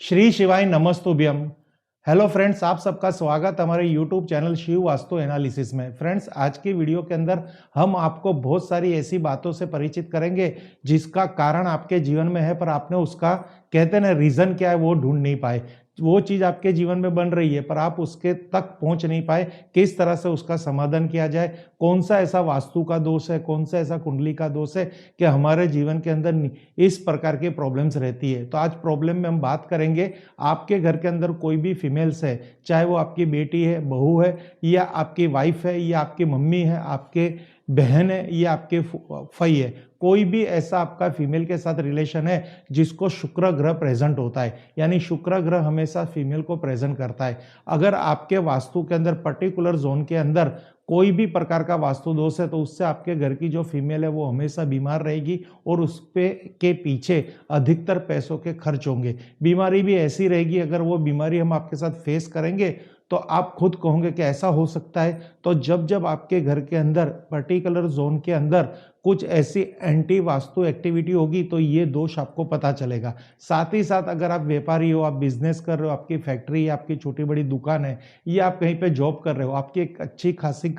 श्री शिवाय नमस्तुभ्यम। Hello friends, आप सबका स्वागत हमारे YouTube channel Shiv Vastu analysis में। फ्रेंड्स, आज की वीडियो के अंदर हम आपको बहुत सारी ऐसी बातों से परिचित करेंगे जिसका कारण आपके जीवन में है, पर आपने उसका कहते हैं ना रीजन क्या है वो ढूंढ नहीं पाए। वो चीज आपके जीवन में बन रही है पर आप उसके तक पहुंच नहीं पाए। किस तरह से उसका समाधान किया जाए, कौन सा ऐसा वास्तु का दोष है, कौन सा ऐसा कुंडली का दोष है कि हमारे जीवन के अंदर इस प्रकार की प्रॉब्लम्स रहती है। तो आज प्रॉब्लम में हम बात करेंगे, आपके घर के अंदर कोई भी फीमेल्स है, चाहे वो आपकी बेटी है, बहू है, या आपकी वाइफ है, या आपकी मम्मी है, आपके बहन है, या आपके फई है, कोई भी ऐसा आपका फीमेल के साथ रिलेशन है जिसको शुक्र ग्रह प्रेजेंट होता है, यानी शुक्र ग्रह हमेशा फीमेल को प्रेजेंट करता है। अगर आपके वास्तु के अंदर पर्टिकुलर जोन के अंदर कोई भी प्रकार का वास्तु दोष है तो उससे आपके घर की जो फीमेल है वो हमेशा बीमार रहेगी और उस पे के पीछे अधिकतर पैसों के खर्च होंगे। बीमारी भी ऐसी रहेगी, अगर वो बीमारी हम आपके साथ फेस करेंगे तो आप खुद कहोगे कि ऐसा हो सकता है। तो जब जब आपके घर के अंदर पर्टिकुलर जोन के अंदर कुछ ऐसी एंटी वास्तु एक्टिविटी होगी तो ये दोष आपको पता चलेगा। साथ ही साथ अगर आप व्यापारी हो, आप बिजनेस कर रहे हो, आपकी फैक्ट्री या आपकी छोटी बड़ी दुकान है, या आप कहीं पे जॉब कर रहे हो, आपकी एक अच्छी खासी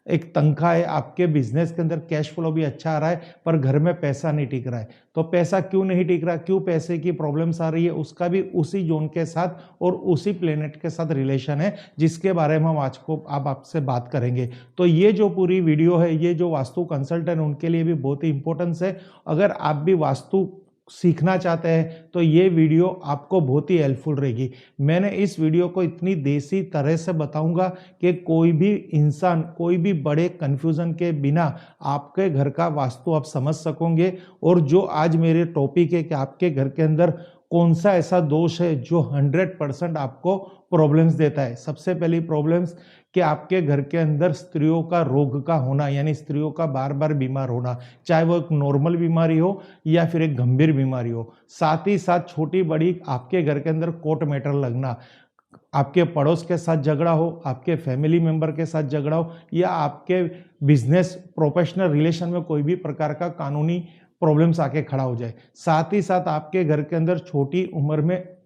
एक तनख्वाह है, आपके बिजनेस के अंदर कैश फ्लो भी अच्छा आ रहा है, पर घर में पैसा नहीं टिक रहा है। तो पैसा क्यों नहीं टिक रहा, क्यों पैसे की प्रॉब्लम्स आ रही है, उसका भी उसी जोन के साथ और उसी प्लेनेट के साथ रिलेशन है, जिसके बारे में हम आज को आपसे बात करेंगे। तो ये जो पूरी वीडियो है, ये जो वास्तु कंसल्टेंट उनके लिए भी बहुत ही इंपॉर्टेंस है। अगर आप भी वास्तु सीखना चाहते हैं तो ये वीडियो आपको बहुत ही हेल्पफुल रहेगी। मैंने इस वीडियो को इतनी देसी तरह से बताऊंगा कि कोई भी इंसान कोई भी बड़े कंफ्यूजन के बिना आपके घर का वास्तु आप समझ सकोगे। और जो आज मेरे टॉपिक है कि आपके घर के अंदर कौन सा ऐसा दोष है जो 100% आपको प्रॉब्लम्स देता है। सबसे पहली प्रॉब्लम्स कि आपके घर के अंदर स्त्रियों का रोग का होना, यानी स्त्रियों का बार बार बीमार होना, चाहे वो एक नॉर्मल बीमारी हो या फिर एक गंभीर बीमारी हो। साथ ही साथ छोटी बड़ी आपके घर के अंदर कोर्ट मैटर लगना, आपके पड़ोस के साथ झगड़ा हो, आपके फैमिली मेंबर के साथ झगड़ा हो, या आपके बिजनेस प्रोफेशनल रिलेशन में कोई भी प्रकार का कानूनी प्रॉब्लम्स आके खड़ा हो जाए। साथ ही साथ आपके घर के अंदर छोटी उम्र में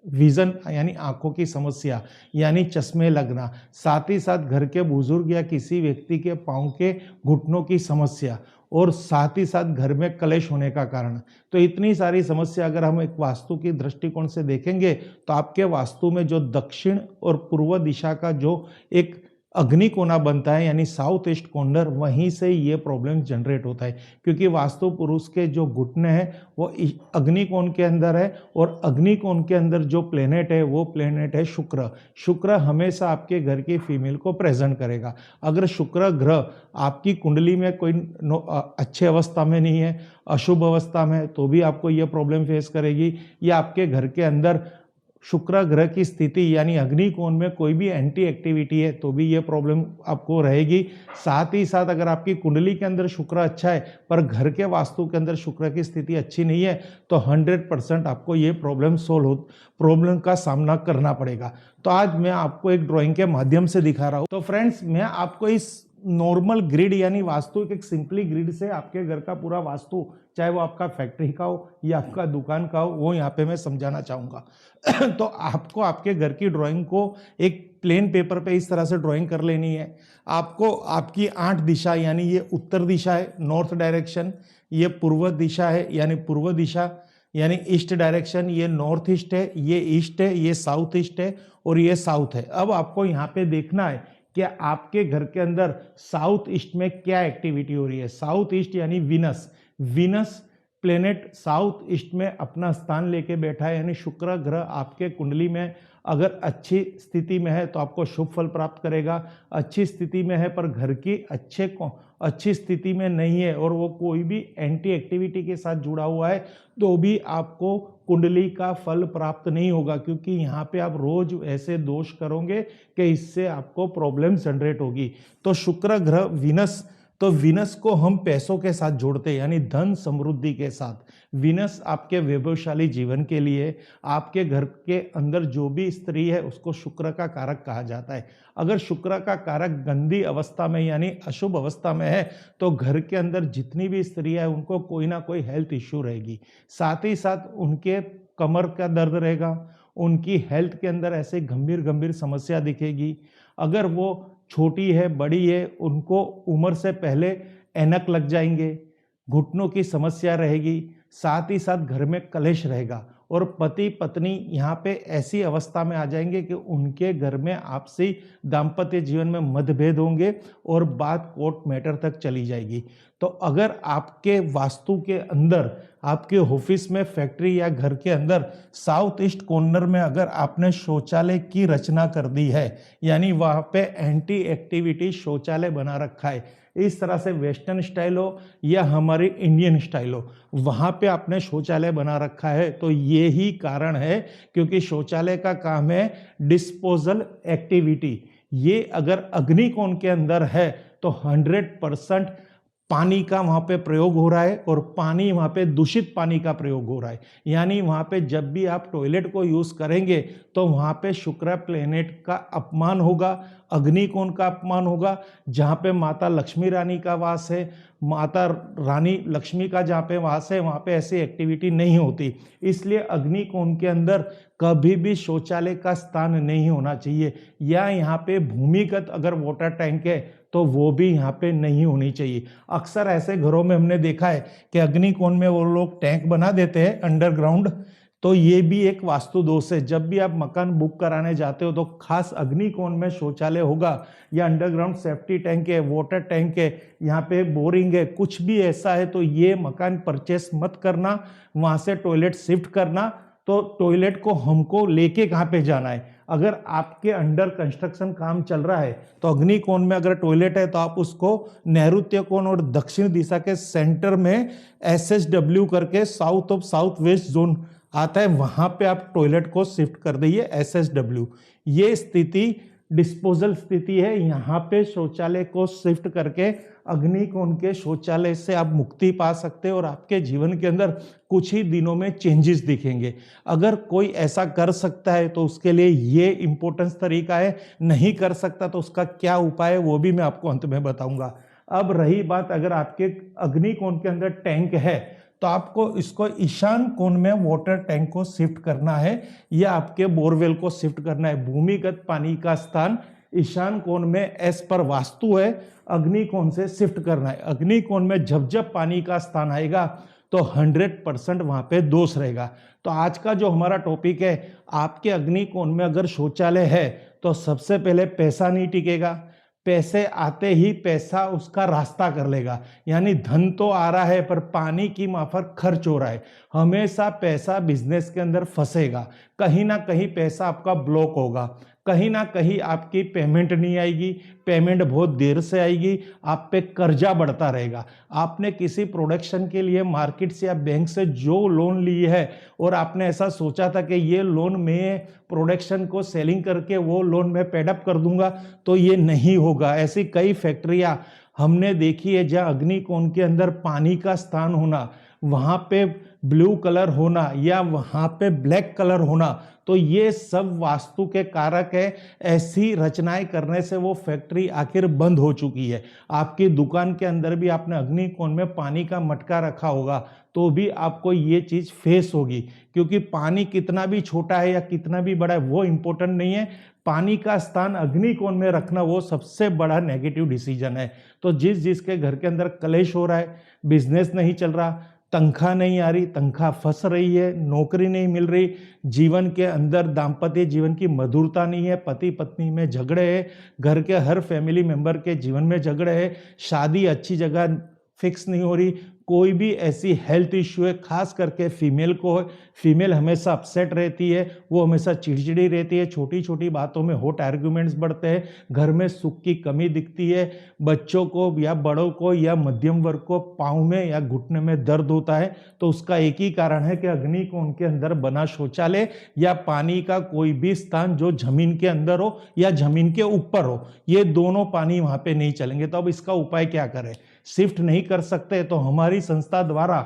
विजन यानी आंखों की समस्या, यानी चश्मे लगना, साथ ही साथ घर के बुजुर्ग या किसी व्यक्ति के पांव के घुटनों की समस्या, और साथ ही साथ घर में कलेश होने का कारण। तो इतनी सारी समस्या अगर हम एक वास्तु की दृष्टिकोण से देखेंगे तो आपके वास्तु में जो दक्षिण और पूर्व दिशा का जो एक अग्नि कोना बनता है, यानी साउथ ईस्ट कॉर्नर, वहीं से ये प्रॉब्लम जनरेट होता है। क्योंकि वास्तु पुरुष के जो घुटने हैं वो अग्नि कोण के अंदर है, और अग्नि कोण के अंदर जो प्लेनेट है वो प्लेनेट है शुक्र। शुक्र हमेशा आपके घर की फीमेल को प्रेजेंट करेगा। अगर शुक्र ग्रह आपकी कुंडली में कोई अच्छे अवस्था में नहीं है, अशुभ अवस्था में है, तो भी आपको यह प्रॉब्लम फेस करेगी। या आपके घर के अंदर शुक्र ग्रह की स्थिति यानी अग्नि कोण में कोई भी एंटी एक्टिविटी है तो भी ये प्रॉब्लम आपको रहेगी। साथ ही साथ अगर आपकी कुंडली के अंदर शुक्र अच्छा है पर घर के वास्तु के अंदर शुक्र की स्थिति अच्छी नहीं है तो 100% आपको ये प्रॉब्लम का सामना करना पड़ेगा। तो आज मैं आपको एक ड्राइंग के माध्यम से दिखा रहा हूँ। तो फ्रेंड्स, मैं आपको इस नॉर्मल ग्रिड यानी वास्तु एक सिंपली ग्रिड से आपके घर का पूरा वास्तु, चाहे वो आपका फैक्ट्री का हो या आपका दुकान का हो, वो यहाँ पे मैं समझाना चाहूँगा। तो आपको आपके घर की ड्राइंग को एक प्लेन पेपर पे इस तरह से ड्राइंग कर लेनी है। आपको आपकी 8 दिशा, यानी ये उत्तर दिशा है नॉर्थ डायरेक्शन, ये पूर्व दिशा है यानी पूर्व दिशा, यानी ईस्ट डायरेक्शन ये नॉर्थ ईस्ट है, ये ईस्ट है, ये साउथ ईस्ट है, और ये साउथ है। अब आपको यहाँ पे देखना है कि आपके घर के अंदर साउथ ईस्ट में क्या एक्टिविटी हो रही है। साउथ ईस्ट यानी विनस प्लेनेट साउथ ईस्ट में अपना स्थान लेके बैठा है, यानी शुक्र ग्रह आपके कुंडली में अगर अच्छी स्थिति में है तो आपको शुभ फल प्राप्त करेगा। अच्छी स्थिति में है पर घर की अच्छी स्थिति में नहीं है और वो कोई भी एंटी एक्टिविटी के साथ जुड़ा हुआ है तो भी आपको कुंडली का फल प्राप्त नहीं होगा, क्योंकि यहाँ पे आप रोज ऐसे दोष करोगे कि इससे आपको प्रॉब्लम जनरेट होगी। तो शुक्र ग्रह विनस, तो विनस को हम पैसों के साथ जोड़ते हैं, यानी धन समृद्धि के साथ। विनस आपके वैभवशाली जीवन के लिए, आपके घर के अंदर जो भी स्त्री है उसको शुक्र का कारक कहा जाता है। अगर शुक्र का कारक गंदी अवस्था में यानी अशुभ अवस्था में है तो घर के अंदर जितनी भी स्त्रियां हैं उनको कोई ना कोई हेल्थ इश्यू रहेगी। साथ ही साथ उनके कमर का दर्द रहेगा, उनकी हेल्थ के अंदर ऐसे गंभीर गंभीर समस्या दिखेगी। अगर वो छोटी है, बड़ी है, उनको उम्र से पहले ऐनक लग जाएंगे, घुटनों की समस्या रहेगी, साथ ही साथ घर में कलेश रहेगा और पति पत्नी यहाँ पे ऐसी अवस्था में आ जाएंगे कि उनके घर में आपसी दाम्पत्य जीवन में मतभेद होंगे और बात कोर्ट मैटर तक चली जाएगी। तो अगर आपके वास्तु के अंदर, आपके ऑफिस में, फैक्ट्री या घर के अंदर साउथ ईस्ट कॉर्नर में अगर आपने शौचालय की रचना कर दी है, यानी वहाँ पे एंटी एक्टिविटी शौचालय बना रखा है, इस तरह से वेस्टर्न स्टाइल हो या हमारी इंडियन स्टाइल हो, वहाँ पे आपने शौचालय बना रखा है, तो ये ही कारण है, क्योंकि शौचालय का काम है डिस्पोजल एक्टिविटी। ये अगर अग्निकोण के अंदर है तो 100% पानी का वहां पे प्रयोग हो रहा है और पानी वहां पे दूषित पानी का प्रयोग हो रहा है। यानी वहां पे जब भी आप टॉयलेट को यूज करेंगे तो वहां पे शुक्र प्लेनेट का अपमान होगा, अग्निकोण का अपमान होगा। जहां पे माता लक्ष्मी रानी का वास है, माता रानी लक्ष्मी का जहाँ पे वास है, वहां पे ऐसी एक्टिविटी नहीं होती। इसलिए अग्निकोण के अंदर कभी भी शौचालय का स्थान नहीं होना चाहिए, या यहाँ पे भूमिगत अगर वाटर टैंक है तो वो भी यहाँ पे नहीं होनी चाहिए। अक्सर ऐसे घरों में हमने देखा है कि अग्निकोण में वो लोग टैंक बना देते हैं अंडरग्राउंड, तो ये भी एक वास्तु दोष है। जब भी आप मकान बुक कराने जाते हो तो खास अग्निकोण में शौचालय होगा या अंडरग्राउंड सेफ्टी टैंक है, वाटर टैंक है, यहाँ पे बोरिंग है, कुछ भी ऐसा है तो ये मकान परचेस मत करना, वहां से टॉयलेट शिफ्ट करना। तो टॉयलेट को हमको लेके कहाँ पे जाना है? अगर आपके अंडर कंस्ट्रक्शन काम चल रहा है तो अग्निकोण में अगर टॉयलेट है तो आप उसको नैऋत्य कोण और दक्षिण दिशा के सेंटर में SSW करके south of south west zone आता है, वहां पे आप टॉयलेट को शिफ्ट कर दीजिए SSW। ये स्थिति डिस्पोजल स्थिति है, यहाँ पे शौचालय को शिफ्ट करके अग्निकोण के शौचालय से आप मुक्ति पा सकते हैं और आपके जीवन के अंदर कुछ ही दिनों में चेंजेस दिखेंगे। अगर कोई ऐसा कर सकता है तो उसके लिए ये इंपॉर्टेंस तरीका है, नहीं कर सकता तो उसका क्या उपाय है वो भी मैं आपको अंत में बताऊंगा। अब रही बात, अगर आपके अग्निकोण के अंदर टैंक है तो आपको इसको ईशान कोण में वाटर टैंक को शिफ्ट करना है या आपके बोरवेल को शिफ्ट करना है। भूमिगत पानी का स्थान ईशान कोण में एस पर वास्तु है, अग्निकोण से शिफ्ट करना है। अग्निकोण में जब जब पानी का स्थान आएगा तो 100% वहां पे दोष रहेगा। तो आज का जो हमारा टॉपिक है, आपके अग्निकोण में अगर शौचालय है तो सबसे पहले पैसा नहीं टिकेगा, पैसे आते ही पैसा उसका रास्ता कर लेगा। यानी धन तो आ रहा है पर पानी की माफक खर्च हो रहा है। हमेशा पैसा बिजनेस के अंदर फंसेगा, कहीं ना कहीं पैसा आपका ब्लॉक होगा, कहीं ना कहीं आपकी पेमेंट नहीं आएगी, पेमेंट बहुत देर से आएगी, आप पे कर्जा बढ़ता रहेगा। आपने किसी प्रोडक्शन के लिए मार्केट से या बैंक से जो लोन ली है और आपने ऐसा सोचा था कि ये लोन मैं प्रोडक्शन को सेलिंग करके वो लोन मैं पेडअप कर दूंगा, तो ये नहीं होगा। ऐसी कई फैक्ट्रियां हमने देखी है जहां अग्निकोण के अंदर पानी का स्थान होना, वहां पे ब्लू कलर होना या वहां पे ब्लैक कलर होना, तो ये सब वास्तु के कारक है। ऐसी रचनाएं करने से वो फैक्ट्री आखिर बंद हो चुकी है। आपकी दुकान के अंदर भी आपने अग्निकोण में पानी का मटका रखा होगा तो भी आपको ये चीज फेस होगी, क्योंकि पानी कितना भी छोटा है या कितना भी बड़ा है वो इंपॉर्टेंट नहीं है, पानी का स्थान अग्निकोण में रखना वो सबसे बड़ा नेगेटिव डिसीजन है। तो जिसके घर के अंदर कलेश हो रहा है, बिजनेस नहीं चल रहा, तनख्वाह नहीं आ रही, तनख्वाह फंस रही है, नौकरी नहीं मिल रही, जीवन के अंदर दाम्पत्य जीवन की मधुरता नहीं है, पति पत्नी में झगड़े है, घर के हर फैमिली मेंबर के जीवन में झगड़े है, शादी अच्छी जगह फिक्स नहीं हो रही, कोई भी ऐसी हेल्थ इश्यू है, खास करके फीमेल को है, फीमेल हमेशा अपसेट रहती है, वो हमेशा चिड़चिड़ी रहती है, छोटी छोटी बातों में हॉट आर्ग्यूमेंट्स बढ़ते हैं, घर में सुख की कमी दिखती है, बच्चों को या बड़ों को या मध्यम वर्ग को पाँव में या घुटने में दर्द होता है, तो उसका एक ही कारण है कि अग्निकोण के अंदर बना शौचालय या पानी का कोई भी स्थान जो जमीन के अंदर हो या जमीन के ऊपर हो, ये दोनों पानी वहां पे नहीं चलेंगे। तो अब इसका उपाय क्या करें? शिफ्ट नहीं कर सकते तो हमारी संस्था द्वारा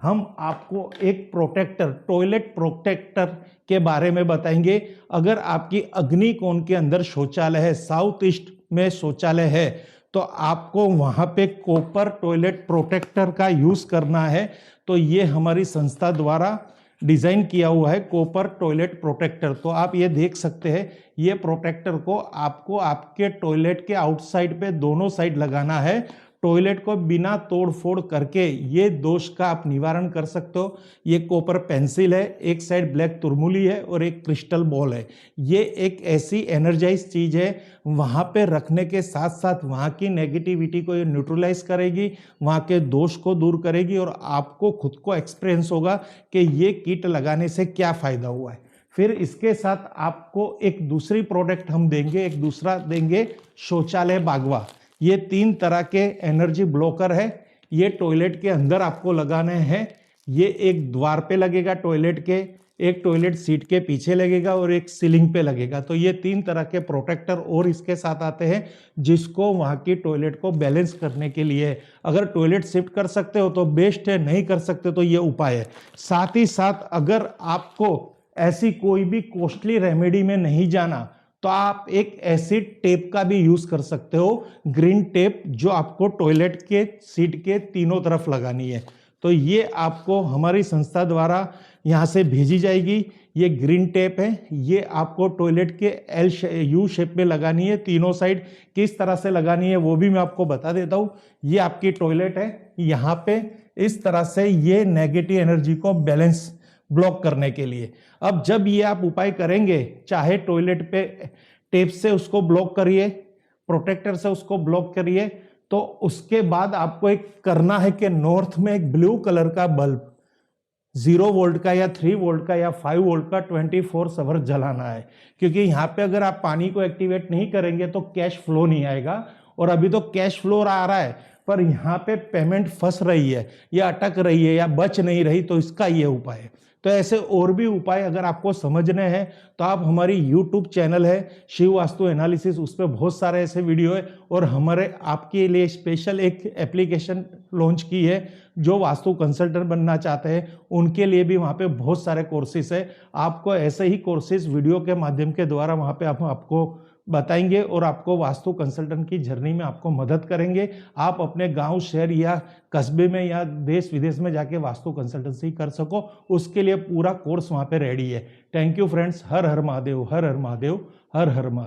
हम आपको एक प्रोटेक्टर, टॉयलेट प्रोटेक्टर के बारे में बताएंगे। अगर आपकी अग्निकोण के अंदर शौचालय है, साउथ ईस्ट में शौचालय है, तो आपको वहां पे कॉपर टॉयलेट प्रोटेक्टर का यूज करना है। तो ये हमारी संस्था द्वारा डिजाइन किया हुआ है कॉपर टॉयलेट प्रोटेक्टर। तो आप ये देख सकते हैं, ये प्रोटेक्टर को आपको आपके टॉयलेट के आउटसाइड पे दोनों साइड लगाना है। टॉयलेट को बिना तोड़ फोड़ करके ये दोष का आप निवारण कर सकते हो। ये कॉपर पेंसिल है, एक साइड ब्लैक तुरमुली है और एक क्रिस्टल बॉल है। ये एक ऐसी एनर्जाइज चीज है, वहां पे रखने के साथ साथ वहां की नेगेटिविटी को ये न्यूट्रलाइज करेगी, वहां के दोष को दूर करेगी और आपको खुद को एक्सपीरियंस होगा कि ये किट लगाने से क्या फायदा हुआ है। फिर इसके साथ आपको एक दूसरी प्रोडक्ट हम देंगे, एक दूसरा देंगे शौचालय बागवा। ये 3 तरह के एनर्जी ब्लॉकर है, ये टॉयलेट के अंदर आपको लगाने हैं। ये एक द्वार पे लगेगा टॉयलेट के, एक टॉयलेट सीट के पीछे लगेगा और एक सीलिंग पे लगेगा। तो ये 3 तरह के प्रोटेक्टर और इसके साथ आते हैं, जिसको वहां की टॉयलेट को बैलेंस करने के लिए, अगर टॉयलेट शिफ्ट कर सकते हो तो बेस्ट है, नहीं कर सकते तो ये उपाय है। साथ ही साथ अगर आपको ऐसी कोई भी कॉस्टली रेमेडी में नहीं जाना तो आप एक ऐसी टेप का भी यूज कर सकते हो, ग्रीन टेप, जो आपको टॉयलेट के सीट के तीनों तरफ लगानी है। तो ये आपको हमारी संस्था द्वारा यहाँ से भेजी जाएगी। ये ग्रीन टेप है, ये आपको टॉयलेट के यू शेप में लगानी है, तीनों साइड। किस तरह से लगानी है वो भी मैं आपको बता देता हूँ। ये आपकी टॉयलेट है, यहाँ पे इस तरह से ये नेगेटिव एनर्जी को बैलेंस ब्लॉक करने के लिए। अब जब ये आप उपाय करेंगे, चाहे टॉयलेट पे टेप से उसको ब्लॉक करिए, प्रोटेक्टर से उसको ब्लॉक करिए, तो उसके बाद आपको एक करना है कि नॉर्थ में एक ब्लू कलर का बल्ब 0 वोल्ट का या 3 वोल्ट का या 5 वोल्ट का 24/7 जलाना है। क्योंकि यहाँ पे अगर आप पानी को एक्टिवेट नहीं करेंगे तो कैश फ्लो नहीं आएगा, और अभी तो कैश फ्लो आ रहा है पर यहाँ पे पेमेंट फंस रही है या अटक रही है या बच नहीं रही, तो इसका ये उपाय है। तो ऐसे और भी उपाय अगर आपको समझने हैं तो आप हमारी यूट्यूब चैनल है शिव वास्तु एनालिसिस, उस पर बहुत सारे ऐसे वीडियो है, और हमारे आपके लिए स्पेशल एक एप्लीकेशन लॉन्च की है। जो वास्तु कंसल्टेंट बनना चाहते हैं उनके लिए भी वहाँ पे बहुत सारे कोर्सेज है। आपको ऐसे ही कोर्सेज वीडियो के माध्यम के द्वारा वहाँ पे हम आपको बताएंगे और आपको वास्तु कंसल्टेंट की जर्नी में आपको मदद करेंगे। आप अपने गांव, शहर या कस्बे में या देश विदेश में जाके वास्तु कंसल्टेंसी कर सको, उसके लिए पूरा कोर्स वहाँ पे रेडी है। Thank you friends. Her her Mahadev, her her Mahadev, her her Mahadev.